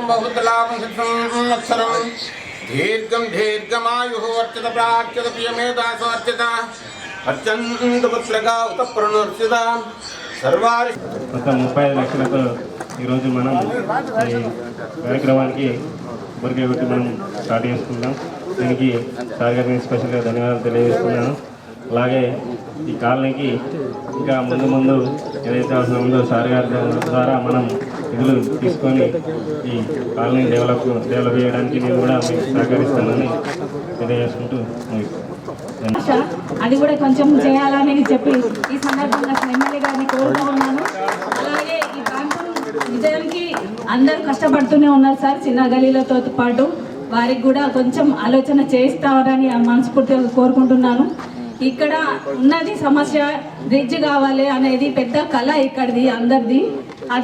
बहुतलाभं अक्षरं दीर्घं दीर्घमायुः अर्चित प्रार्चित प्रियमेधास अर्चित అత్యంతపుత్రగా ఉతప్రణర్చిత సర్వారి 35 లక్షలతో ఈరోజు మనం ఈ కార్యక్రమానికి బుర్గే పెట్టి మనం స్టార్ట్ చేసుకుంటాం. దీనికి సార్ గారికి స్పెషల్గా ధన్యవాదాలు తెలియజేస్తున్నాను. అలాగే ఈ కాలనీకి ఇంకా ముందు ఏదైతే అవసరం ఉందో సార్ గారి ద్వారా మనం నిధులు తీసుకొని ఈ కాలనీ డెవలప్ చేయడానికి నేను కూడా మీకు సహకరిస్తానని తెలియజేసుకుంటూ అది కూడా కొంచెం చేయాలని చెప్పి ఈ సందర్భంగా ఎమ్మెల్యే గారిని కోరుతూ ఉన్నాను. అలాగే ఈ ప్రాంతం విజయానికి అందరూ కష్టపడుతూనే ఉన్నారు సార్. చిన్న గలీలతో పాటు వారికి కూడా కొంచెం ఆలోచన చేస్తారని మనస్ఫూర్తిగా కోరుకుంటున్నాను. ఇక్కడ ఉన్నది సమస్య బ్రిడ్జ్ కావాలి అనేది పెద్ద కళ ఇక్కడిది అందరిది.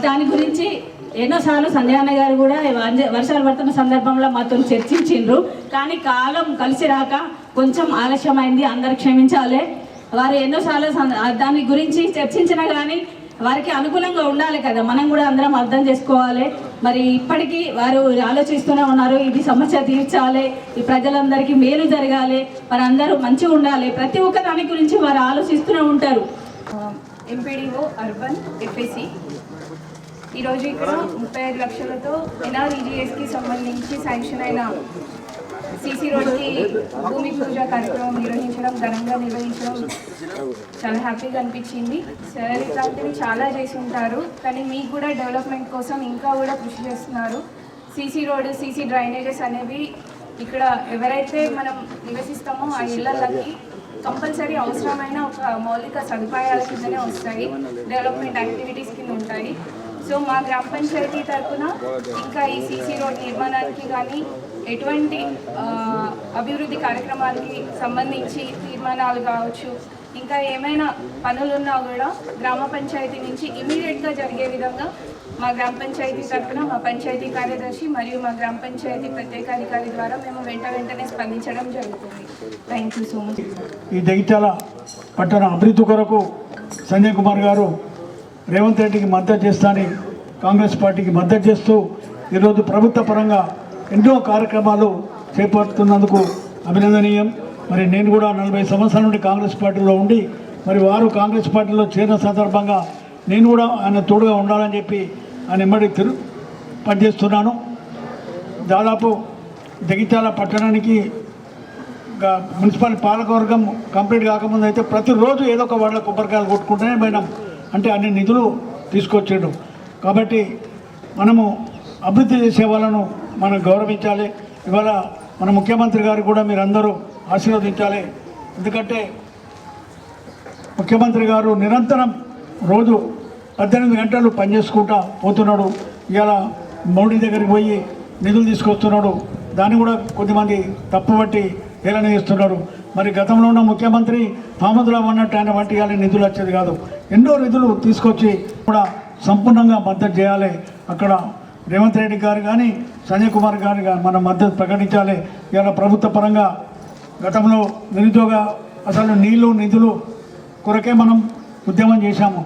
దాని గురించి ఎన్నోసార్లు సంజయ్ అన్న గారు కూడా వర్షాలు పడుతున్న సందర్భంలో మాతో చర్చించిండ్రు. కానీ కాలం కలిసి రాక కొంచెం ఆలస్యమైంది, అందరు క్షమించాలి. వారు ఎన్నోసార్లు దాని గురించి చర్చించినా కానీ వారికి అనుకూలంగా ఉండాలి కదా, మనం కూడా అందరం అర్థం చేసుకోవాలి. మరి ఇప్పటికీ వారు ఆలోచిస్తూనే ఉన్నారు, ఇది సమస్య తీర్చాలి, ఈ ప్రజలందరికీ మేలు జరగాలి, వారు అందరూ మంచిగా ఉండాలి, ప్రతి ఒక్క దాని గురించి వారు ఆలోచిస్తూనే ఉంటారు. ఎంపీడీఓ అర్బన్ ఎఫ్ఎసి ఈరోజు ఇక్కడ 35 లక్షలతో ఎన్ఆర్ఈజీఎస్కి సంబంధించి శాంక్షన్ అయిన సీసీ రోడ్కి భూమి పూజ కార్యక్రమం ఘనంగా నిర్వహించడం చాలా హ్యాపీగా అనిపించింది. సార్ ఇట్లాంటివి చాలా చేసి ఉంటారు, కానీ మీకు కూడా డెవలప్మెంట్ కోసం ఇంకా కూడా కృషి చేస్తున్నారు. సీసీ రోడ్, సీసీ డ్రైనేజెస్ అనేవి ఇక్కడ ఎవరైతే మనం నివసిస్తామో ఆ ఇళ్లకి కంపల్సరీ అవసరమైన ఒక మౌలిక సదుపాయాల కిందనే వస్తాయి, డెవలప్మెంట్ యాక్టివిటీస్ కింద ఉంటాయి. సో మా గ్రామ పంచాయతీ తరఫున ఇంకా ఈ సీసీ రోడ్ నిర్మాణానికి కానీ ఎటువంటి అభివృద్ధి కార్యక్రమానికి సంబంధించి తీర్మానాలు కావచ్చు, ఇంకా ఏమైనా పనులున్నా కూడా గ్రామ పంచాయతీ నుంచి ఇమీడియట్గా జరిగే విధంగా మా గ్రామ పంచాయతీ తరఫున మా పంచాయతీ కార్యదర్శి మరియు మా గ్రామ పంచాయతీ ప్రత్యేకాధికారి ద్వారా మేము వెంటనే స్పందించడం జరుగుతుంది. Thank you so much. ఈ జగిత్యాల పట్టణ అభివృద్ధి కొరకు సంజయ్ కుమార్ గారు రేవంత్ రెడ్డికి మద్దతు చేస్తానని కాంగ్రెస్ పార్టీకి మద్దతు చేస్తూ ఈరోజు ప్రభుత్వ పరంగా ఎన్నో కార్యక్రమాలు చేపడుతున్నందుకు అభినందనీయం. మరి నేను కూడా 40 సంవత్సరాల నుండి కాంగ్రెస్ పార్టీలో ఉండి మరి వారు కాంగ్రెస్ పార్టీలో చేరిన సందర్భంగా నేను కూడా ఆయన తోడుగా ఉండాలని చెప్పి ఆయన ఎమ్మడి పనిచేస్తున్నాను. దాదాపు జగిత్యాల పట్టణానికి మున్సిపల్ పాలకవర్గం కంప్లీట్ కాకముందు అయితే ప్రతిరోజు ఏదో ఒక వాళ్ళ కొబ్బరికాయలు కొట్టుకుంటూనే పోయినాం. అంటే అన్ని నిధులు తీసుకొచ్చాడు. కాబట్టి మనము అభివృద్ధి చేసే వాళ్ళను మనం గౌరవించాలి. ఇవాళ మన ముఖ్యమంత్రి గారు కూడా మీరందరూ ఆశీర్వదించాలి. ఎందుకంటే ముఖ్యమంత్రి గారు నిరంతరం రోజు 18 గంటలు పనిచేసుకుంటా పోతున్నాడు. ఇవాళ మోడీ దగ్గరికి పోయి నిధులు తీసుకొస్తున్నాడు. దాన్ని కూడా కొద్దిమంది తప్పుబట్టి హేళన చేస్తున్నారు. మరి గతంలో ఉన్న ముఖ్యమంత్రి మహమ్మద్రావు అన్నట్టు ఆయన వంటి వాళ్ళ నిధులు వచ్చేది కాదు. ఎన్నో నిధులు తీసుకొచ్చి కూడా సంపూర్ణంగా మద్దతు చేయాలి. అక్కడ రేవంత్ రెడ్డి గారు కానీ సంజయ్ కుమార్ గారు కానీ మన మద్దతు ప్రకటించాలి. ఇలా ప్రభుత్వ పరంగా గతంలో నిరుద్యోగ అసలు నిధులు కొరకే మనం ఉద్యమం చేశాము.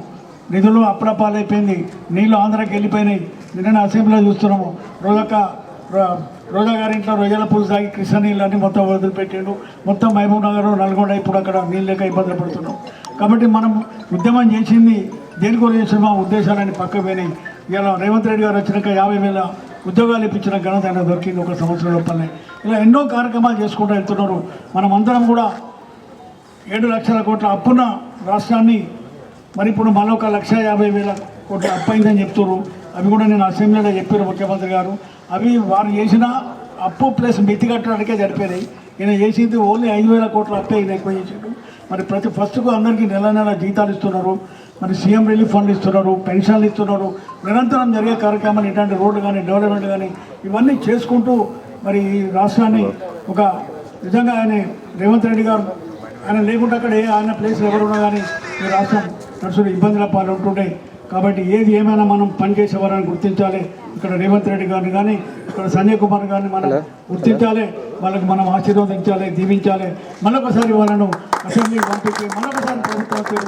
నిధులు అప్పుడపాలైపోయింది, నీళ్ళు ఆంధ్రాకి వెళ్ళిపోయినాయి. నిన్న అసెంబ్లీలో చూస్తున్నాము, రోజా గారి ఇంట్లో రొయ్యల పులుసు తాగి కృష్ణ నీళ్ళని మొత్తం వదిలిపెట్టిండు. మొత్తం మహబూబ్ నగర్, నల్గొండ ఇప్పుడు అక్కడ నీళ్ళు లేక ఇబ్బందులు పడుతున్నాం. కాబట్టి మనం ఉద్యమం చేసింది దేని కొరకు చేసిన మా ఉద్దేశాలని పక్క పోయినాయి. ఇలా రేవంత్ రెడ్డి గారు వచ్చినాక 50,000 ఉద్యోగాలు ఇప్పించిన ఘనత ఆయన దొరికింది 1 సంవత్సరం లోపలనే. ఇలా ఎన్నో కార్యక్రమాలు చేసుకుంటూ వెళ్తున్నారు. మనం అందరం కూడా 7 లక్షల కోట్ల అప్పున్న రాష్ట్రాన్ని మరి ఇప్పుడు మళ్ళీ 1,50,000 కోట్ల అప్పు అయిందని చెప్తున్నారు. అవి కూడా నేను అసెంబ్లీలో చెప్పారు ముఖ్యమంత్రి గారు. అవి వారు చేసిన అప్పు ప్లస్ మితి కట్టడానికే జరిపోయినాయి. ఈయన చేసింది ఓన్లీ 5,000 కోట్ల అప్పే ఈయన ఎక్కువ చేసాడు. మరి ప్రతి ఫస్ట్కు అందరికీ నెల జీతాలు ఇస్తున్నారు, మరి సీఎం రిలీఫ్ ఫండ్ ఇస్తున్నారు, పెన్షన్లు ఇస్తున్నారు. నిరంతరం జరిగే కార్యక్రమాలు ఇట్లాంటి రోడ్లు కానీ డెవలప్మెంట్ కానీ ఇవన్నీ చేసుకుంటూ మరి ఈ రాష్ట్రాన్ని ఒక నిజంగా ఆయన రేవంత్ రెడ్డి గారు ఆయన లేకుండా అక్కడ ఆయన ప్లేస్ ఎవరున్నా కానీ ఈ రాష్ట్రం నడుచుకుని ఇబ్బందుల పాలు ఉంటుండే. కాబట్టి ఏది ఏమైనా మనం పనిచేసేవారని గుర్తించాలి. ఇక్కడ రేవంత్ రెడ్డి గారిని కానీ ఇక్కడ సంజయ్ కుమార్ గారిని మనం గుర్తించాలి, వాళ్ళకి మనం ఆశీర్వదించాలి, దీవించాలి. మరొకసారి వాళ్ళను అసెంబ్లీ పంపించి మరొకసారి ప్రభుత్వం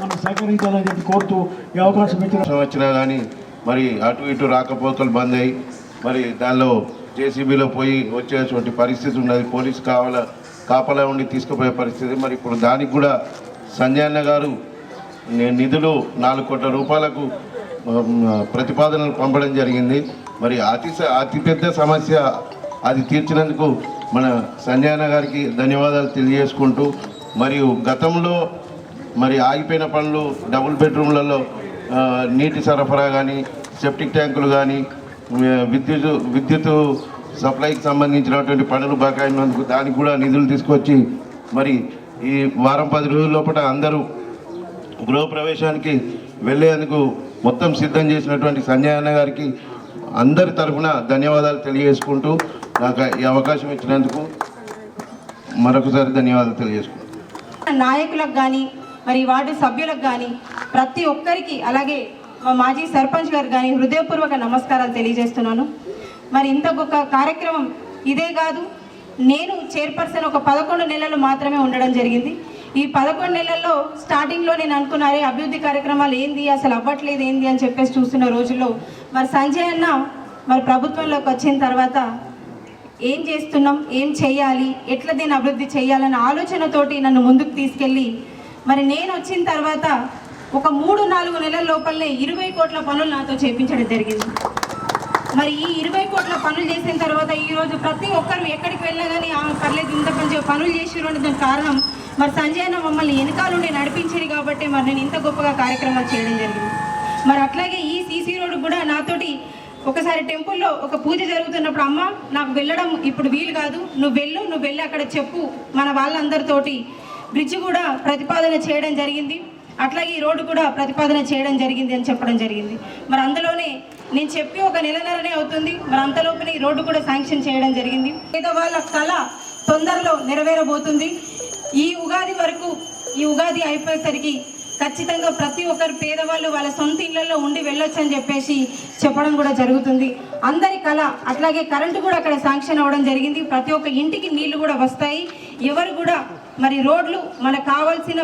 మనం సహకరించాలని చెప్పి కోరుతూ ఈ అవకాశం ఇచ్చిన వచ్చినా కానీ మరి అటు ఇటు రాకపోకలు బంద్ అయ్యి మరి దానిలో జేసీబీలో పోయి వచ్చేటువంటి పరిస్థితి ఉన్నది. పోలీసు కాపలా ఉండి తీసుకుపోయే పరిస్థితి. మరి ఇప్పుడు దానికి కూడా సంజయ్ అన్న గారు నిధులు 4 కోట్ల రూపాయలకు ప్రతిపాదనలు పంపడం జరిగింది. మరి అతిపెద్ద సమస్య అది తీర్చినందుకు మన సంజయ్ అన్న గారికి ధన్యవాదాలు తెలియజేసుకుంటూ, మరియు గతంలో మరి ఆగిపోయిన పనులు డబుల్ బెడ్రూమ్లలో నీటి సరఫరా కానీ, సెప్టిక్ ట్యాంకులు కానీ, విద్యుత్ సప్లైకి సంబంధించినటువంటి పనులు బకాయినందుకు దానికి కూడా నిధులు తీసుకొచ్చి మరి ఈ వారం 10 రోజుల లోపల అందరూ గృహప్రవేశానికి వెళ్ళేందుకు మొత్తం సిద్ధం చేసినటువంటి సంజయ్ అన్న గారికి అందరి తరఫున ధన్యవాదాలు తెలియజేసుకుంటూ నాకు ఈ అవకాశం ఇచ్చినందుకు మరొకసారి ధన్యవాదాలు తెలియజేసుకుంటాను. నాయకులకు కానీ మరి వార్డు సభ్యులకు కానీ ప్రతి ఒక్కరికి, అలాగే మా మాజీ సర్పంచ్ గారు కానీ హృదయపూర్వక నమస్కారాలు తెలియజేస్తున్నాను. మరి ఇంత గొప్ప కార్యక్రమం ఇదే కాదు, నేను చైర్పర్సన్ ఒక 11 నెలలు మాత్రమే ఉండడం జరిగింది. ఈ 11 నెలల్లో స్టార్టింగ్లో నేను అనుకున్నారే అభివృద్ధి కార్యక్రమాలు ఏంది, అసలు అవ్వట్లేదు ఏంది అని చెప్పేసి చూస్తున్న రోజుల్లో మరి సంజయ్ అన్న మరి ప్రభుత్వంలోకి వచ్చిన తర్వాత ఏం చేస్తున్నాం, ఏం చేయాలి, ఎట్లా దీన్ని అభివృద్ధి చేయాలన్న ఆలోచనతోటి నన్ను ముందుకు తీసుకెళ్ళి మరి నేను వచ్చిన తర్వాత ఒక 3-4 నెలల లోపలనే 20 కోట్ల పనులు నాతో చేయించడం జరిగింది. మరి ఈ 20 కోట్ల పనులు చేసిన తర్వాత ఈరోజు ప్రతి ఒక్కరు ఎక్కడికి వెళ్ళినా కానీ పర్లేదు ఇంత మంచి పనులు చేసిరు అంటే దానికి కారణం మరి సంజయ్ అన్న మమ్మల్ని వెనకాలండి నడిపించింది కాబట్టి మరి నేను ఇంత గొప్పగా కార్యక్రమాలు చేయడం జరిగింది. మరి అట్లాగే ఈ సీసీ రోడ్డు కూడా నాతోటి ఒకసారి టెంపుల్లో ఒక పూజ జరుగుతున్నప్పుడు, అమ్మ నాకు వెళ్ళడం ఇప్పుడు వీలు కాదు, నువ్వు వెళ్ళి అక్కడ చెప్పు మన వాళ్ళందరితోటి బ్రిడ్జ్ కూడా ప్రతిపాదన చేయడం జరిగింది, అట్లాగే ఈ రోడ్డు కూడా ప్రతిపాదన చేయడం జరిగింది అని చెప్పడం జరిగింది. మరి అందులోనే నేను చెప్పి ఒక నెలన్నరనే అవుతుంది, మరి అంతలోపునే ఈ రోడ్డు కూడా శాంక్షన్ చేయడం జరిగింది. పేదవాళ్ళ కళ తొందరలో నెరవేరబోతుంది. ఈ ఉగాది అయిపోయేసరికి ఖచ్చితంగా ప్రతి ఒక్కరు పేదవాళ్ళు వాళ్ళ సొంత ఇళ్లలో ఉండి వెళ్ళొచ్చు అని చెప్పేసి చెప్పడం కూడా జరుగుతుంది. అందరి కళ. అట్లాగే కరెంటు కూడా అక్కడ శాంక్షన్ అవ్వడం జరిగింది. ప్రతి ఒక్క ఇంటికి నీళ్లు కూడా వస్తాయి. ఎవరు కూడా మరి రోడ్లు మనకు కావాల్సిన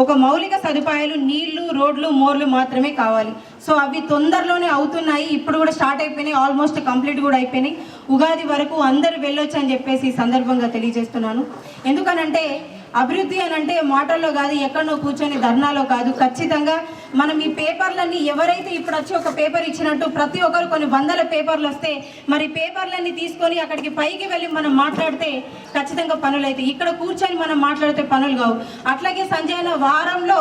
ఒక మౌలిక సదుపాయాలు నీళ్లు, రోడ్లు, మోర్లు మాత్రమే కావాలి. సో అవి తొందరలోనే అవుతున్నాయి. ఇప్పుడు కూడా స్టార్ట్ అయిపోయినాయి, ఆల్మోస్ట్ కంప్లీట్ కూడా అయిపోయినాయి. ఉగాది వరకు అందరూ వెళ్ళొచ్చు అని చెప్పేసి ఈ సందర్భంగా తెలియజేస్తున్నాను. ఎందుకనంటే అభివృద్ధి అని అంటే మాటల్లో కాదు, ఎక్కడో కూర్చొని ధర్నాలో కాదు. ఖచ్చితంగా మనం ఈ పేపర్లన్నీ ఎవరైతే ఇప్పుడు వచ్చి ఒక పేపర్ ఇచ్చినట్టు ప్రతి ఒక్కరు కొన్ని 100 పేపర్లు వస్తే మరి పేపర్లన్నీ తీసుకొని అక్కడికి పైకి వెళ్ళి మనం మాట్లాడితే ఖచ్చితంగా పనులు అవుతాయి. ఇక్కడ కూర్చొని మనం మాట్లాడితే పనులు కావు. అట్లాగే సంజయ్ అన్న వారంలో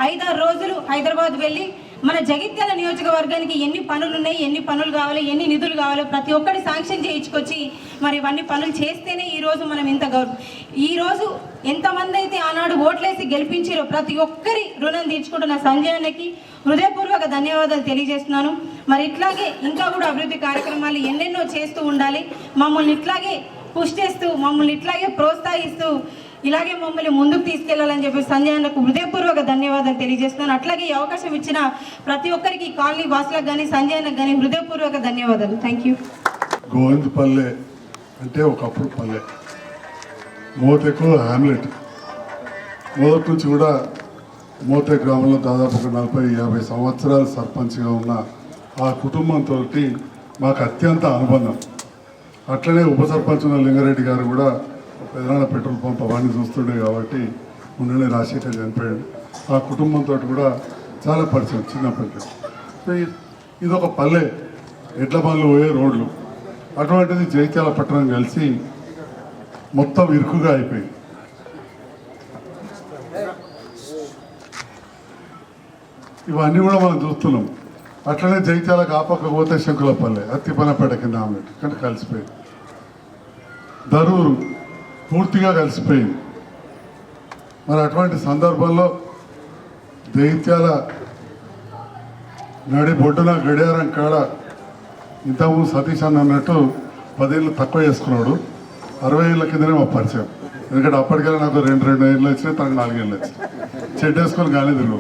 5-6 రోజులు హైదరాబాద్ వెళ్ళి మన జగిత్యాల నియోజకవర్గానికి ఎన్ని పనులు ఉన్నాయి, ఎన్ని పనులు కావాలి, ఎన్ని నిధులు కావాలో ప్రతి ఒక్కటి శాంక్షన్ చేయించుకొచ్చి మరి ఇవన్నీ పనులు చేస్తేనే ఈరోజు మనం ఇంత ఈరోజు ఎంతమంది అయితే ఆనాడు ఓట్లేసి గెలిపించారో ప్రతి ఒక్కరి రుణం తీర్చుకుంటున్న సంజయ్ అన్నకి హృదయపూర్వక ధన్యవాదాలు తెలియజేస్తున్నాను. మరి ఇట్లాగే ఇంకా కూడా అభివృద్ధి కార్యక్రమాలు ఎన్నెన్నో చేస్తూ ఉండాలి. మమ్మల్ని ఇట్లాగే పుష్ చేస్తూ, మమ్మల్ని ఇట్లాగే ప్రోత్సహిస్తూ ఇలాగే మమ్మల్ని ముందుకు తీసుకెళ్లాలని చెప్పి సంజయ్ అన్నకు హృదయపూర్వక ధన్యవాదాలు తెలియజేస్తున్నాను. అట్లాగే ఈ అవకాశం ఇచ్చిన ప్రతి ఒక్కరికి కాలనీ వాసులకు కానీ సంజయ్ అన్నకు కానీ హృదయపూర్వక ధన్యవాదాలు. Thank you. గోవిందపల్లె అంటే ఒకప్పుడు పల్లె, మోతెకు హ్యామ్లెట్. మొదటి నుంచి కూడా మోతే గ్రామంలో దాదాపు 40-50 సంవత్సరాలు సర్పంచ్గా ఉన్న ఆ కుటుంబంతో మాకు అత్యంత అనుబంధం. అట్లనే ఉప సర్పంచ్ ఉన్న లింగారెడ్డి గారు కూడా పెదనాడ పెట్రోల్ పంప్ అవన్నీ చూస్తుండే కాబట్టి మొన్ననే రాజశేఖర్ చనిపోయాడు. ఆ కుటుంబంతో కూడా చాలా పరిచయం చిన్నప్పటికీ. ఇది ఒక పల్లె, ఎడ్ల బండ్లు పోయే రోడ్లు. అటువంటిది జగిత్యాల పట్టణం కలిసి మొత్తం ఇరుకుగా అయిపోయింది. ఇవన్నీ కూడా మనం చూస్తున్నాం. అట్లనే జగిత్యాలకు ఆపకపోతే శంకులపల్లె, అత్తిపనపేట కింద ఆమ్లెట్ కానీ కలిసిపోయింది. దరూరు పూర్తిగా కలిసిపోయింది. మరి అటువంటి సందర్భంలో జగిత్యాల నడి బొడ్డున గడియారం కాడ ఇంతకుముందు సతీష్ అన్న అన్నట్టు 10 ఏళ్ళు తక్కువ చేసుకున్నాడు. 60 ఏళ్ళ కిందనే మా పరిచయం. ఎందుకంటే అప్పటికెళ్ళి నాకు 2 ఏళ్ళు వచ్చినాయి, తనకు 4 ఏళ్ళు వచ్చినాయి. చెడ్డ వేసుకొని కానీ తిరుగు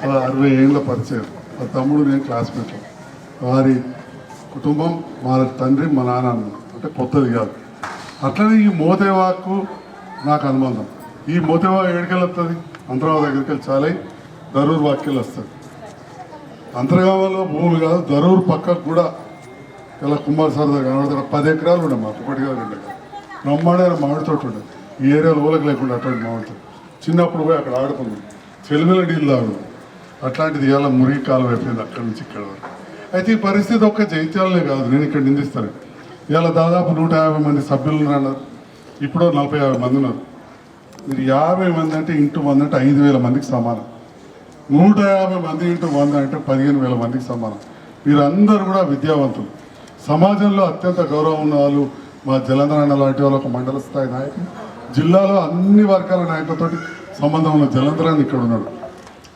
60 ఏళ్ళ పరిచయం. మా తమ్ముడు నేను క్లాస్మేట్. వారి కుటుంబం మా తండ్రి మా నాన్న అంటే కొత్తది కాదు. అట్లనే ఈ మోతేవాకు నాకు అనుబంధం. ఈ మోతేవాకు ఎక్కడికెళ్ళి వస్తుంది? అంతర్గామ దగ్గరికి వెళ్ళి చాలై దరూరు వాక్కెళ్ళి వస్తుంది. అంతర్గామంలో భూములు కాదు, దరూరు పక్కకు కూడా ఇలా కుమార్ సార్ దగ్గర కనబడతారు 10 ఎకరాలు ఉండే మాకు ఒకటి కాదు 2 ఎకరాలు బ్రహ్మాండమైన మామిడి తోట ఉండే ఈ ఏరియాలో ఊలకు లేకుండా అటువంటి మామిడి తోట చిన్నప్పుడు పోయి అక్కడ ఆడుకున్నాం చెలిమిల నీళ్ళు తాగుడు అట్లాంటిది ఇలా మురికి కాలం అయిపోయింది అక్కడి నుంచి ఇక్కడ వరకు. అయితే ఈ పరిస్థితి ఒక్క జైత్యాలనే కాదు, నేను ఇక్కడ నిందిస్తాను. ఇలా దాదాపు 150 మంది సభ్యులు ఉన్నారు, ఇప్పుడు 40-50 మంది ఉన్నారు. మీరు 50 మంది అంటే ఇంటూ 100 అంటే 5,000 మందికి సమానం. 150 మంది ఇంటూ 100 అంటే 15,000 మందికి సమానం. వీరందరూ కూడా విద్యావంతులు, సమాజంలో అత్యంత గౌరవం ఉన్న వాళ్ళు. మా జలంధరన్న లాంటి వాళ్ళు ఒక మండల స్థాయి నాయకులు, జిల్లాలో అన్ని వర్గాల నాయకులతో సంబంధం ఉన్న జలంధరాన్ని ఇక్కడ ఉన్నాడు.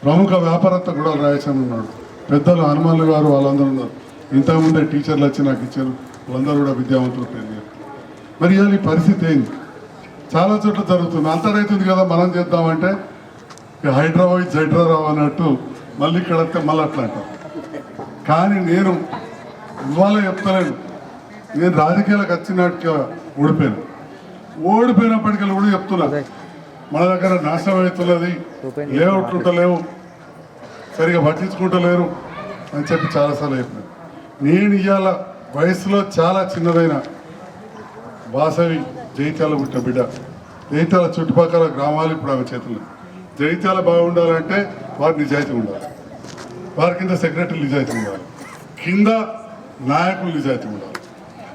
ప్రముఖ వ్యాపారత్త కూడా రాయచంద్ర ఉన్నాడు. పెద్దలు హనుమాన్లు గారు వాళ్ళందరూ ఉన్నారు. ఇంతకుముందే టీచర్లు వచ్చి నాకు ఇచ్చారు, వాళ్ళందరూ కూడా విద్యావంతులు పేరు. మరి ఇవాళ ఈ పరిస్థితి ఏంది? చాలా చోట్ల జరుగుతుంది. అంతరైతుంది కదా మనం చేద్దామంటే హైదరాబాద్ జైడ్రారావు అన్నట్టు మళ్ళీ ఇక్కడ వస్తే మళ్ళీ అట్లా అంటారు. కానీ నేను ఇవాళ చెప్తలేను, నేను రాజకీయాలకు వచ్చినట్టుగా ఓడిపోయినప్పటికీ కూడా చెప్తున్నా, మన దగ్గర నాశనం అవుతున్నది, లేవుట్లుంటలేవు, సరిగా పట్టించుకుంటలేరు అని చెప్పి చాలాసార్లు చెప్పినాను. నేను ఇవాళ వయసులో చాలా చిన్నదైన వాసవి జైత్యాల పుట్టిన బిడ్డ. జైత్యాల చుట్టుపక్కల గ్రామాలు ఇప్పుడు ఆమె చేతులు. జైత్యాల బాగుండాలంటే వారి నిజాయితీ ఉండాలి, వారి కింద సెక్రటరీ నిజాయితీ ఉండాలి, కింద నాయకులు నిజాయితీ ఉండాలి.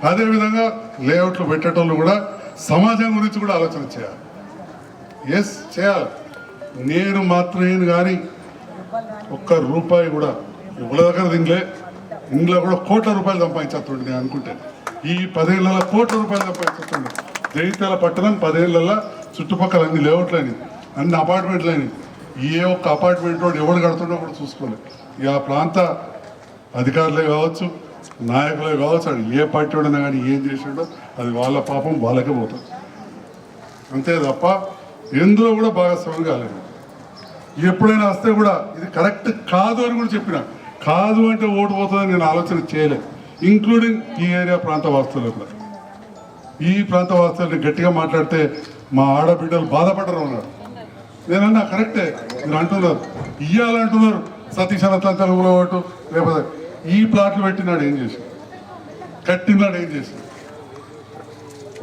అదేవిధంగా లేఅవుట్లు పెట్టేటోళ్ళు కూడా సమాజం గురించి కూడా ఆలోచన చేయాలి. ఎస్ చేయాలి. నేను మాత్రమే కానీ ఒక్క రూపాయి కూడా ఎవరి దగ్గర తినలే. ఇంట్లో కూడా కోట్ల రూపాయలు సంపాదించేస్తుండే నేను అనుకుంటే. ఈ 10 ఏళ్ళ కోట్ల రూపాయలు సంపాదించేస్తుండే. జైత్యాల పట్టణం 10 ఏళ్ళ చుట్టుపక్కల అన్ని లేఅవుట్లని, అన్ని అపార్ట్మెంట్లని, ఏ ఒక్క అపార్ట్మెంట్ వాడు ఎవడు కడుతుండో కూడా చూసుకోలేదు. ఇక ఆ ప్రాంత అధికారులే కావచ్చు, నాయకులే కావచ్చు, అది ఏ పార్టీ వాడైనా కానీ ఏం చేసిండో అది వాళ్ళ పాపం వాళ్ళకే పోతుంది. అంతే తప్ప ఎందులో కూడా భాగస్వామి కాలేదు. ఎప్పుడైనా వస్తే కూడా ఇది కరెక్ట్ కాదు అని కూడా చెప్పిన. కాదు అంటే ఓటు పోతుందని నేను ఆలోచన చేయలేదు, ఇంక్లూడింగ్ ఈ ఏరియా ప్రాంత వాస్తులు కూడా. ఈ ప్రాంత వాస్తుల్ని గట్టిగా మాట్లాడితే మా ఆడబిడ్డలు బాధపడరు అన్నారు. నేనన్నా కరెక్టే, మీరు అంటున్నారు ఇయ్యాలంటున్నారు. సతీష్ అనంత తెలుగులో ఓటు, లేకపోతే ఈ ప్లాట్లు పెట్టినాడు ఏం చేసి, కట్టినాడు ఏం చేసి.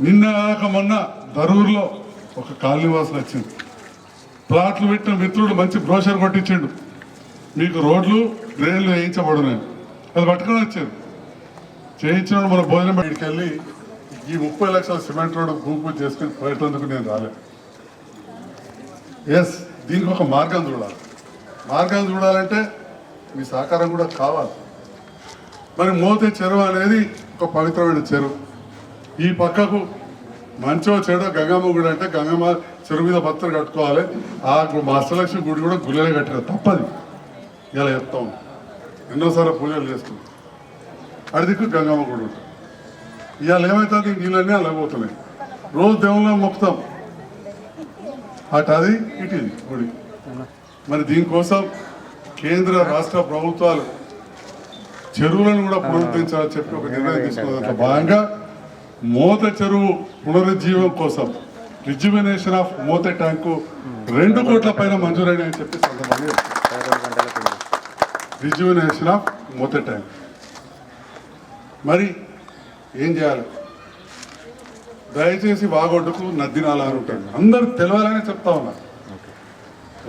నిన్న కాక మొన్న దరూరులో ఒక కాలనీవాసులు వచ్చింది, ప్లాట్లు పెట్టిన మిత్రుడు మంచి బ్రోషర్ కొట్టించాడు, మీకు రోడ్లు డ్రైన్లు వేయించబడున్నాయి. అది పట్టుకొని వచ్చారు. చేయించినాడు మన భోజనం బయటికి వెళ్ళి ఈ 30 లక్షల సిమెంట్ రోడ్డు భూమి పూజ చేసుకుని పోయేటందుకు నేను రాలేదు. ఎస్, దీనికి ఒక మార్గం చూడాలి. మార్గం చూడాలంటే మీ సహకారం కూడా కావాలి. మరి మోతే చెరువు అనేది ఒక పవిత్రమైన చెరువు. ఈ పక్కకు మంచో చెడో గంగమ్మ గుడి అంటే గంగమ్మ చెరువు మీద భక్తులు కట్టుకోవాలి. ఆ అష్టలక్ష్మి గుడి కూడా గుళ్ళనే కట్టారు, తప్పది. ఇలా చెప్తాం, ఎన్నోసార్లు పూజలు చేస్తాం. అడిదిక్కు గంగమ్మ గుడి ఉంటుంది. ఇవాళ ఏమవుతుంది, నీళ్ళన్నీ అలాగపోతున్నాయి. రోజు దేవుళ్ళ మొక్కుతాం, అటు అది ఇటు ఇది గుడి. మరి దీనికోసం కేంద్ర రాష్ట్ర ప్రభుత్వాలు చెరువులను కూడా పునరుద్ధరించాలని చెప్పి ఒక నిర్ణయం తీసుకున్న భాగంగా మోతే చెరువు పునరుజ్జీవం కోసం రిజ్యువనేషన్ ఆఫ్ మోతే ట్యాంకు 2 కోట్ల పైన మంజూరైన అని చెప్పి సందర్భంగా రిజ్యువనేషన్ ఆఫ్ మోతే ట్యాంక్. మరి ఏం చేయాలి? దయచేసి వాగొడ్డుకు నద్దినాలని ఉంటుంది, అందరూ తెలవాలని చెప్తా ఉన్నారు.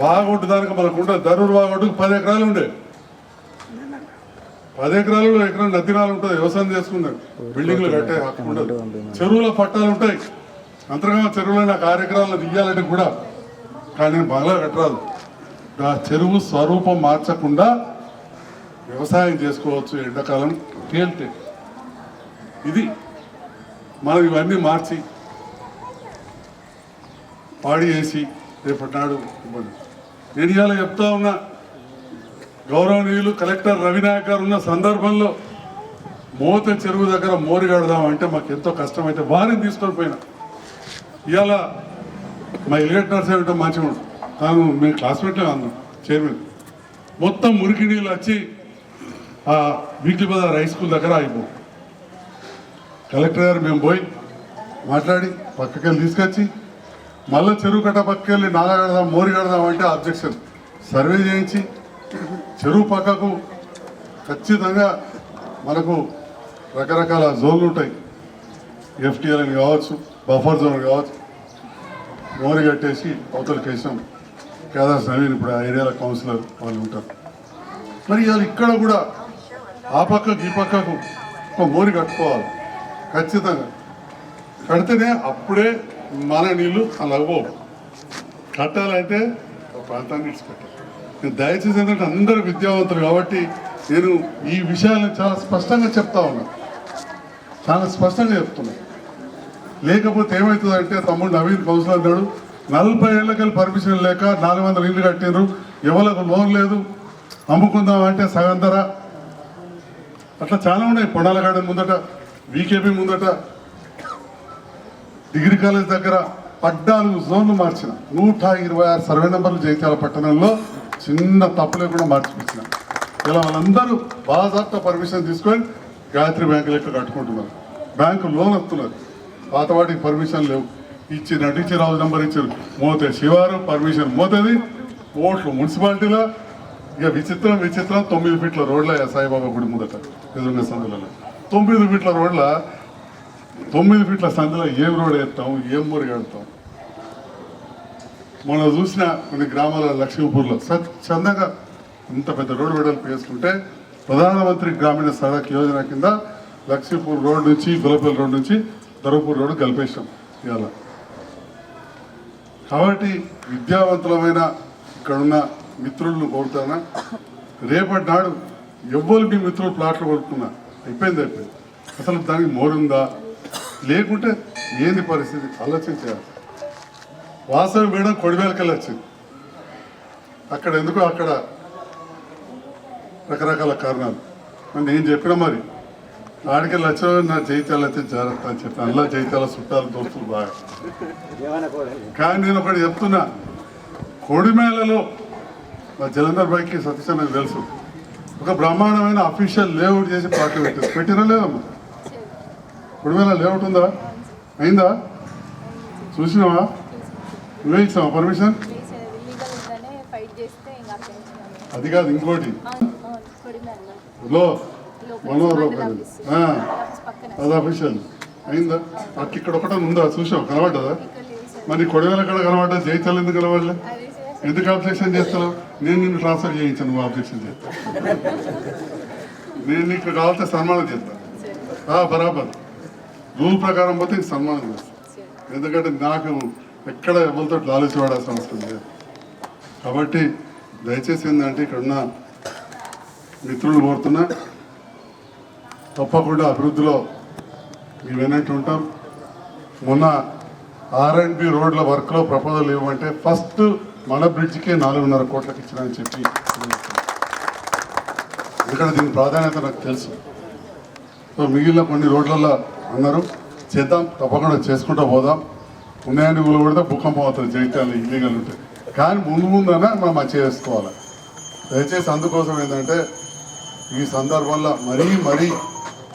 వాగొడ్డు దానికి మనకుంటే దరూరు వాగొడ్డుకు 10 ఎకరాలు ఉండే, 10 ఎకరాలలో ఎకరం నద్దినాలు ఉంటుంది, వ్యవసాయం చేసుకున్నారు, బిల్డింగ్లు కట్టే హక్కు ఉండదు. చెరువుల పట్టాలు ఉంటాయి, అంతర్గత చెరువులో నాకు 6 ఎకరాలను తీయాలంటే కూడా, కానీ నేను బంగ్లా కట్టరాదు. ఆ చెరువు స్వరూపం మార్చకుండా వ్యవసాయం చేసుకోవచ్చు ఎండాకాలం తేలితే. ఇది మనం ఇవన్నీ మార్చి పాడి వేసి రేపటి నాడు ఇవ్వండి. నేను ఇవాళ చెప్తా ఉన్నా, గౌరవనీయులు కలెక్టర్ రవినాయక్ గారు ఉన్న సందర్భంలో మోతే చెరువు దగ్గర మోరి కడదామంటే మాకు ఎంతో కష్టమైతే వారిని తీసుకొని పోయినా. ఇవాళ మా ఎలిగట్ నర్సరీ ఉంటే మంచిగా ఉంటుంది, తాను మేము క్లాస్మేట్లే అన్నాం చైర్మన్. మొత్తం మురికి నీళ్ళు వచ్చి ఆ వీక్లీ బజార్ హై స్కూల్ దగ్గర అయిపోయి కలెక్టర్ గారు మేము పోయి మాట్లాడి పక్కకెళ్ళి తీసుకొచ్చి మళ్ళీ చెరువు కట్ట పక్కకెళ్ళి నాలా కడదాం మోరి కడదాం అంటే అబ్జెక్షన్. సర్వే చేయించి చెరువు పక్కకు ఖచ్చితంగా మనకు రకరకాల జోన్లు ఉంటాయి. ఎఫ్టీఎల్ అని కావచ్చు, బఫర్ జోన్ కావచ్చు. మోరి కట్టేసి అవతలకి వేసాం. కేదార్ నవీన్ ఇప్పుడు ఆ ఏరియాల కౌన్సిలర్ వాళ్ళు ఉంటారు. మరి ఇవాళ ఇక్కడ కూడా ఆ పక్కకు ఈ పక్కకు ఒక మోరి కట్టుకోవాలి ఖచ్చితంగా. కడితేనే అప్పుడే మన నీళ్ళు అలాగో కట్టాలంటే ఒక ప్రాంతాన్ని ఇచ్చిపెట్టాలి. నేను దయచేసి ఏంటంటే అందరూ విద్యావంతులు కాబట్టి నేను ఈ విషయాలను చాలా స్పష్టంగా చెప్తా ఉన్నా, చాలా స్పష్టంగా చెప్తున్నా. లేకపోతే ఏమవుతుందంటే తమ్ముడు నవీన్ కౌన్సిలర్ అన్నాడు 40 ఏళ్ళకెళ్ళి పర్మిషన్ లేక 400 ఇళ్ళు కట్టినారు, ఎవరికి లోన్ లేదు, అమ్ముకుందామంటే సగం ధర. అట్లా చాలా ఉన్నాయి. పొడాల గార్డెన్ ముందట, వీకేపీ ముందట, డిగ్రీ కాలేజ్ దగ్గర 14 జోన్లు మార్చిన, 126 సర్వే నెంబర్లు జగిత్యాల పట్టణంలో చిన్న తప్పు లేకుండా మార్చిపించిన. ఇలా వాళ్ళందరూ బాజాప్తా పర్మిషన్ తీసుకొని గాయత్రి బ్యాంకు లెక్క కట్టుకుంటున్నారు. బ్యాంకు లోన్ వస్తున్నారు. పాత వాటికి పర్మిషన్ లేవు. ఇచ్చి నటించి రాజు నెంబర్ ఇచ్చారు. మోతే శివారు పర్మిషన్ మోతేది ఓట్లు మున్సిపాలిటీలో. ఇక విచిత్రం 9 ఫీట్ల రోడ్ల సాయిబాబా గుడి ముందట ఎదురుగా సందులలో 9 ఫీట్ల రోడ్ల 9 ఫీట్ల సందులో ఏం రోడ్ వేస్తాం, ఏం మురి కడతాం. మనం చూసిన కొన్ని గ్రామాల లక్ష్మీపూర్లో స్వచ్ఛందంగా ఇంత పెద్ద రోడ్డు వెడల్పు వేసుకుంటే ప్రధానమంత్రి గ్రామీణ సడక్ యోజన కింద లక్ష్మీపూర్ రోడ్ నుంచి గులపల్లి రోడ్ నుంచి ధర్మపూర్ రోడ్డు కలిపేసాం ఇవాళ. కాబట్టి విద్యావంతులమైన ఇక్కడున్న మిత్రులను కోరుతానా, రేపటి నాడు ఎవ్వరు మీ మిత్రులు ప్లాట్లు కొడుతున్నా అయిపోయింది. అసలు దానికి మోరుందా లేకుంటే ఏంది పరిస్థితి ఆలోచించాలి. వాసవి మేడం కొడివేలకెళ్ళి వచ్చింది. అక్కడ ఎందుకో అక్కడ రకరకాల కారణాలు నేను చెప్పిన మరి ఆడికెళ్ళి వచ్చా నా జైత్యాలు అయితే జాగ్రత్త అని చెప్పి అలా జైత్యాల చుట్టాలు దోస్తులు బాగా. కానీ నేను ఒకటి చెప్తున్నా, కొడిమేలలో మా జలంధర్ బాయ్కి సతీష్ నాకు తెలుసు, ఒక బ్రహ్మాండమైన అఫీషియల్ లేఅవుట్ చేసి పార్టీ పెట్టినా లేదమ్మా. కొడిమేళ లేఅవుట్ ఉందా, అయిందా, చూసినావా, నువ్వే ఇచ్చావా పర్మిషన్? అది కాదు ఇంకోటి అది అఫీషియల్ అయిందా? అక్కడ ఇక్కడ ఒకటే ఉందా, చూసావు, కనబడ్డదా? మరి కొడివేల కడ కనబడ్డా, జైత్యాలు ఎందుకు కనబడలే? ఎందుకు అబ్జెక్షన్ చేస్తావు? నేను నిన్ను ట్రాన్స్ఫర్ చేయించాను, నువ్వు అబ్జెక్షన్ చేస్తా. నేను నీకు కావాలంటే సన్మానం చేస్తా బరాబర్. రూల్ ప్రకారం పోతే నీకు సన్మానం చేస్తా. ఎందుకంటే నాకు ఎక్కడ ఎవరితో లాలూచి పడాల్సిన అవసరం లేదు. కాబట్టి దయచేసి ఏంటంటే ఇక్కడున్న మిత్రులు కోరుతున్నా, తప్పకుండా అభివృద్ధిలో మేము వినట్టు ఉంటాం. మొన్న R&B రోడ్ల వర్క్లో ప్రపోజల్ ఇవ్వమంటే ఫస్ట్ మన బ్రిడ్జ్కే 4.5 కోట్లకు ఇచ్చినా అని చెప్పి, ఎందుకంటే దీని ప్రాధాన్యత నాకు తెలుసు. సో మిగిలిన కొన్ని రోడ్లలో అన్నారు చేద్దాం, తప్పకుండా చేసుకుంటూ పోదాం. ఉన్నాయని ఊళ్ళు కొడితే భూకంపం అవుతుంది, జైత్యాలు ఇల్లీగల్ ఉంటాయి. కానీ ముందైనా మనం మంచిగా చేసుకోవాలి. దయచేసి అందుకోసం ఏంటంటే ఈ సందర్భంలో మరీ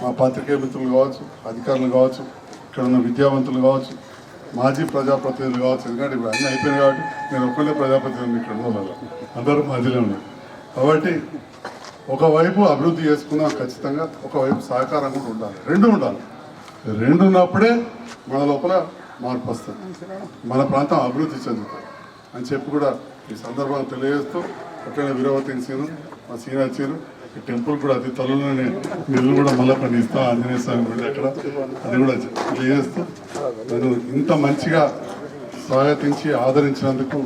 మా పాత్రికేయ మిత్రులు కావచ్చు, అధికారులు కావచ్చు, ఇక్కడ ఉన్న విద్యావంతులు కావచ్చు, మాజీ ప్రజాప్రతినిధులు కావచ్చు, ఎందుకంటే ఇప్పుడు అన్నీ అయిపోయినాయి కాబట్టి నేను ఒక్కడే ప్రజాప్రతినిధులు ఇక్కడ ఉన్న వాళ్ళు అందరూ మాజీలో ఉన్నారు. కాబట్టి ఒకవైపు అభివృద్ధి చేసుకున్నాం ఖచ్చితంగా, ఒకవైపు సహకారం కూడా ఉండాలి. రెండు ఉండాలి. రెండు ఉన్నప్పుడే మన లోపల మార్పు వస్తుంది, మన ప్రాంతం అభివృద్ధి చెందుతుంది అని చెప్పి కూడా ఈ సందర్భంగా తెలియజేస్తూ, అట్లనే వీరవతి సీను మా సీనియర్ చీరు ఈ టెంపుల్ కూడా అతి త్వరలోనే నిధులు కూడా మళ్ళీ కొన్ని ఇస్తాం. ఆంజనేయ స్వామి గుడి అక్కడ అది కూడా తెలియజేస్తూ, నేను ఇంత మంచిగా స్వాగతించి ఆదరించినందుకు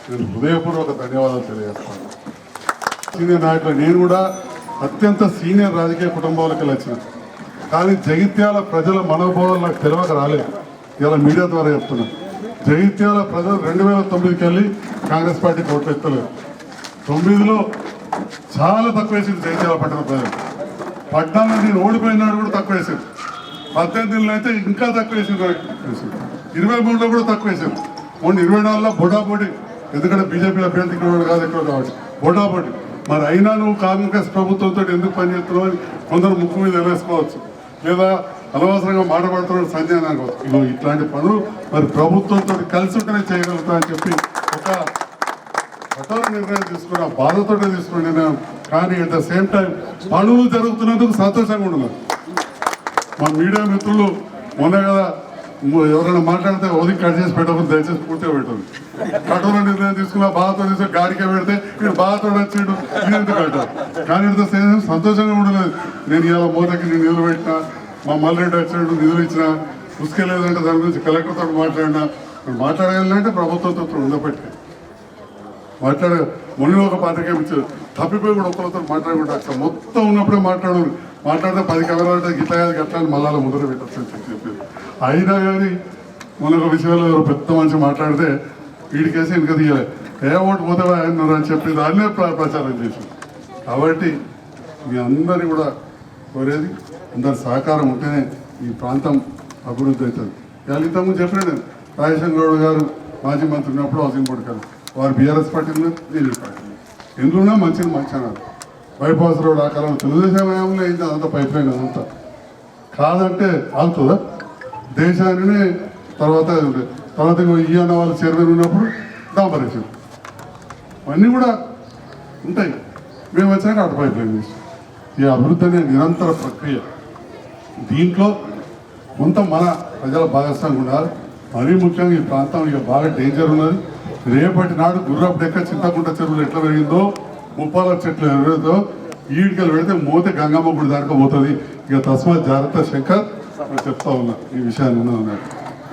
నేను హృదయపూర్వక ధన్యవాదాలు తెలియజేస్తాను. సీనియర్ నాయకులు నేను కూడా అత్యంత సీనియర్ రాజకీయ కుటుంబాలకు వచ్చిన, కానీ జగిత్యాల ప్రజల మనోభావాలు నాకు తెలియక రాలేదు. ఇలా మీడియా ద్వారా చెప్తున్నాను. జగిత్యాల ప్రజలు 2009కి వెళ్ళి కాంగ్రెస్ పార్టీకి ఓట్లు ఎత్తలేదు. 9లో చాలా తక్కువ వేసింది జగిత్యాల పట్టణ ప్రజలు. 14 నేను ఓడిపోయినాడు కూడా తక్కువ వేసింది. 18లో అయితే ఇంకా తక్కువ వేసింది. 23లో కూడా తక్కువ వేసింది. మొన్న 24లో బొటాబొటి, ఎందుకంటే బీజేపీ అభ్యర్థి ఇక్కడ కాదు ఎక్కువ కాబట్టి బొటాబొటి. మరి అయినా నువ్వు కాంగ్రెస్ ప్రభుత్వంతో ఎందుకు పనిచేస్తున్నావు అని కొందరు ముక్కు మీద వేసుకోవచ్చు, లేదా అనవసరంగా మాట్లాడుతున్నాడు సంజయ్ నాకు ఇట్లాంటి పనులు మరి ప్రభుత్వంతో కలిసి ఉంటేనే చేయగలుగుతా అని చెప్పి ఒక కఠోర నిర్ణయం తీసుకున్నా, బాధతోనే తీసుకున్న నిర్ణయం. కానీ అట్ ద సేమ్ టైం పనులు జరుగుతున్నందుకు సంతోషంగా ఉంటున్నారు. మా మీడియా మిత్రులు మొన్న కదా ఎవరైనా మాట్లాడితే ఓది కట్ చేసి పెట్టకుండా దయచేసి పూర్తిగా పెట్టదు. కఠోర నిర్ణయం తీసుకున్నా బాధతో తీసుకుని గాడికే పెడితే వీడు బాధతో వచ్చాడు ఇదంతా కట్టారు. కానీ ఇంత సంతోషంగా ఉండలేదు. నేను ఇలా మోతకి నేను నిధులు పెట్టినా, మా మల్లెడ్డి వచ్చాడు నిధులు ఇచ్చిన, ఉసుకెళ్ళేదంటే దాని గురించి కలెక్టర్తో మాట్లాడినా. మాట్లాడగలంటే ప్రభుత్వంతో ఉండబట్టి మొన్న ఒక పాత్రికేయం ఇచ్చారు, తప్పిపోయి కూడా ఒకరితో మాట్లాడకుండా అక్కడ మొత్తం ఉన్నప్పుడే మాట్లాడితే 10 కెమెరాలు గిట్లా గట్లా మళ్ళా ముద్ర పెట్టచ్చు అని చెప్పారు. అయినా కానీ మొన్న ఒక విషయంలో ఎవరు పెద్ద మనిషి మాట్లాడితే వీడికేసి వెనక తీయలే, ఏ ఓటు పోతావా అన్నారు అని చెప్పి దాన్నే ప్రచారం చేశారు. కాబట్టి మీ అందరినీ కూడా కోరేది అందరి సహకారం ఉంటేనే ఈ ప్రాంతం అభివృద్ధి అవుతుంది. ఇవాళ ఇంతకుముందు చెప్పినా నేను రాజశేఖర గౌడ్ గారు మాజీ మంత్రి ఉన్నప్పుడు హౌసింగ్ బోర్డు కాదు, వారు బీఆర్ఎస్ పార్టీలో నేను పార్టీ ఎందుకున్నా మంచి అన్నారు. బైపాస్ రోడ్ ఆ కాలంలో తెలుగుదేశం హయాంలో అయింది, అదంతా పైప్ లైన్ అదంతా కాదంటే ఆగుతుందా దేశాన్ని. తర్వాత ఈయన వాళ్ళు చైర్మన్ ఉన్నప్పుడు డాంబరేషన్ అన్నీ కూడా ఉంటాయి. మేము వచ్చాక అటు పైప్ లైన్ చేసాం. ఈ అభివృద్ధి అనే నిరంతర ప్రక్రియ. దీంట్లో కొంత మన ప్రజల భాగస్వామ్యం ఉండాలి. మరీ ముఖ్యంగా ఈ ప్రాంతం ఇక బాగా డేంజర్ ఉన్నది. రేపటి నాడు గుర్రపు డెక్క చింతకుంట చెరువులు ఎట్లా పెరిగిందో, ముప్పాల చెట్లు ఎవరైందో ఈడికలు పెడితే మోతే గంగమ్మ గుడి దాకా పోతుంది. ఇక తస్మాత్ జాగ్రత్త శంకర్ చెప్తా ఉన్నా ఈ విషయాన్ని ఉన్నదన్నట్టు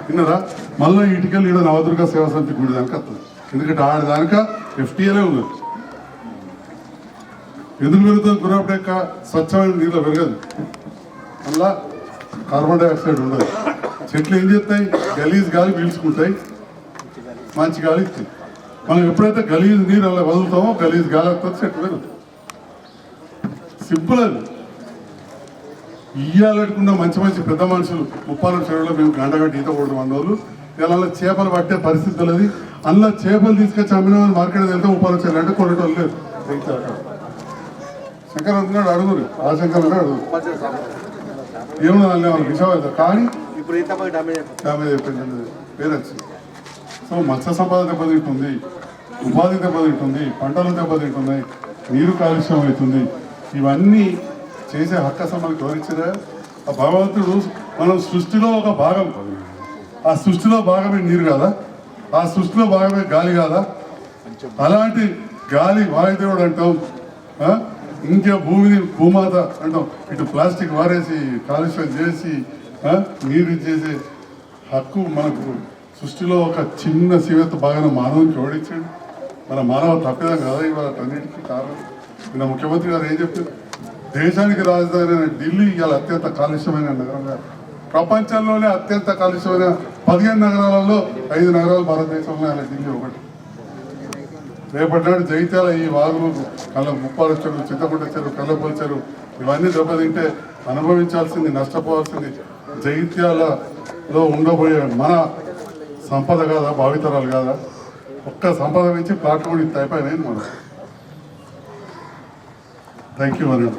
విన్నారా. మళ్ళీ ఈటికల్ ఈడ నవదుర్గ సేవా సమితి గుడి దానికి వస్తుంది. ఎందుకంటే ఆడదానిక FTAలే ఉంది. ఎందుకు పెరుగుతుంది గుర్రపు డెక్క? స్వచ్ఛమైన నీళ్ళు పెరగదు, మళ్ళా కార్బన్ డైఆక్సైడ్ ఉండదు. చెట్లు ఏం చేస్తాయి? గలీజ్ గాలి పీల్చుకుంటాయి, మంచి గాలి ఇస్తాయి. మనం ఎప్పుడైతే గలీజ్ నీరు అలా వదులుతామో గలీజ్ గాలి వస్తుంది, చెట్లు పెరుగుతుంది. సింపుల్ అది. ఇయ్యాలనుకున్న మంచి మంచి పెద్ద మనుషులు ముప్పాల చెరువులో మేము గంటగట్టి ఈత కొడతాం అన్నోళ్ళు ఇలా చేపలు పట్టే పరిస్థితులు అది. అందులో చేపలు తీసుకొచ్చి అమ్మిన మార్కెట్ వెళ్తే ముప్పాల చెరువు అంటే కొనటం లేదు. శంకర్ అంటున్నాడు అడుగురు, ఆ శంకర్ అంటే అడుగురు ఏమన్నా వాళ్ళ విషయం అవుతుంది. కానీ డ్యామేజ్ అయిపోయింది పేరు వచ్చింది. సో మత్స్య సంపద దెబ్బతింటుంది, ఉపాధి దెబ్బతింటుంది, పంటలు దెబ్బతింటున్నాయి, నీరు కాలుష్యం అవుతుంది. ఇవన్నీ చేసే హక్కు మనకు ఎవరిచ్చినా ఆ భగవంతుడు మనం సృష్టిలో ఒక భాగం. ఆ సృష్టిలో భాగమే నీరు కాదా? ఆ సృష్టిలో భాగమే గాలి కాదా? అలాంటి గాలి వాయుదేవుడు అంటాం, ఇంకా భూమిని భూమాత అంటాం. ఇటు ప్లాస్టిక్ వారేసి కాలుష్యం చేసి నీరు చేసే హక్కు మనకు సృష్టిలో ఒక చిన్న సీవెత్త భాగాన్ని మానవునికి ఓడించాడు. మన మానవ తప్పేదాం కదా ఇవాళ అన్నిటికీ కారణం. నిన్న ముఖ్యమంత్రి గారు ఏం చెప్పారు? దేశానికి రాజధాని అయిన ఢిల్లీ ఇవాళ అత్యంత కాలుష్యమైన నగరంగా, ప్రపంచంలోనే అత్యంత కాలుష్యమైన 15 నగరాలలో 5 నగరాలు భారతదేశంలో అలా ఢిల్లీ ఒకటి. రేపటి నాడు జైత్యాల ఈ వాగులు ముప్పాల చెరువు, చింతకుంట చెరువు, కల్లపల్లి చెరువు ఇవన్నీ దెబ్బతింటే అనుభవించాల్సింది, నష్టపోవాల్సింది జైత్యాలలో ఉండబోయే మన సంపద కాదా, భావితరాలు కాదా? ఒక్క సంపద నుంచి ప్లాట్ కూడా ఇంత అయిపోయినాయి మనం. థ్యాంక్ యూ అన్నాడు.